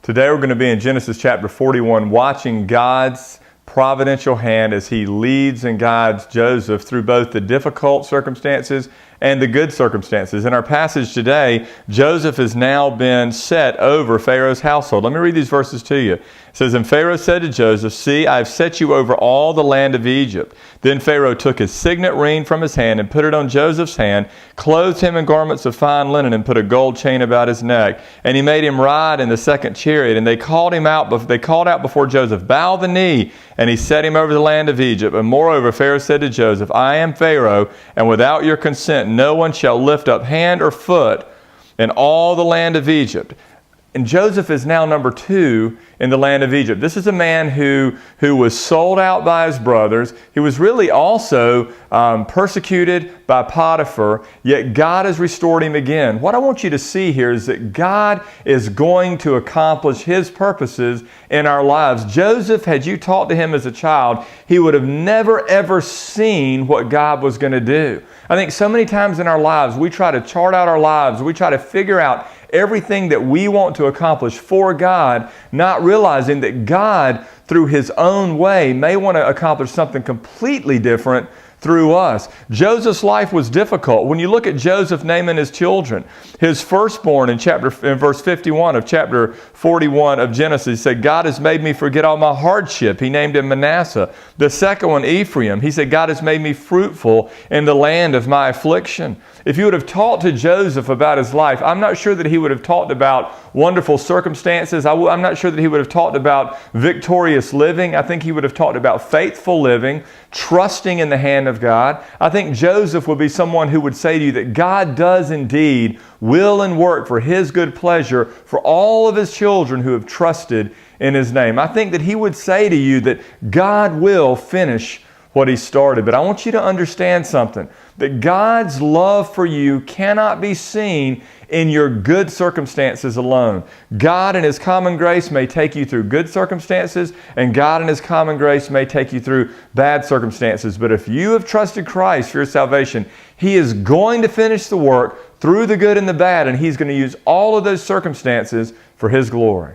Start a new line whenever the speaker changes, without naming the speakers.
Today we're going to be in Genesis chapter 41, watching God's providential hand as He leads and guides Joseph through both the difficult circumstances and the good circumstances. In our passage today, Joseph has now been set over Pharaoh's household. Let me read these verses to you. It says, "And Pharaoh said to Joseph, 'See, I have set you over all the land of Egypt.' Then Pharaoh took his signet ring from his hand and put it on Joseph's hand, clothed him in garments of fine linen, and put a gold chain about his neck. And he made him ride in the second chariot. And they called out before Joseph, 'Bow the knee.' And he set him over the land of Egypt. And moreover, Pharaoh said to Joseph, 'I am Pharaoh, and without your consent no one shall lift up hand or foot in all the land of Egypt.'" And Joseph is now number 2 in the land of Egypt. This is a man who was sold out by his brothers. He was really also persecuted by Potiphar, yet God has restored him again. What I want you to see here is that God is going to accomplish His purposes in our lives. Joseph, had you talked to him as a child, he would have never ever seen what God was going to do. I think so many times in our lives, we try to chart out our lives. We try to figure out everything that we want to accomplish for God, not realizing that God, through His own way, may want to accomplish something completely different through us. Joseph's life was difficult. When you look at Joseph naming his children, his firstborn in verse 51 of chapter 41 of Genesis said, "God has made me forget all my hardship." He named him Manasseh. The second one, Ephraim, he said, "God has made me fruitful in the land of my affliction." If you would have talked to Joseph about his life, I'm not sure that he would have talked about wonderful circumstances. I'm not sure that he would have talked about victorious living. I think he would have talked about faithful living, trusting in the hand of God. I think Joseph would be someone who would say to you that God does indeed will and work for His good pleasure for all of His children who have trusted in His name. I think that he would say to you that God will finish what He started. But I want you to understand something, that God's love for you cannot be seen in your good circumstances alone. God in His common grace may take you through good circumstances, and God in His common grace may take you through bad circumstances. But if you have trusted Christ for your salvation, He is going to finish the work through the good and the bad, and He's going to use all of those circumstances for His glory.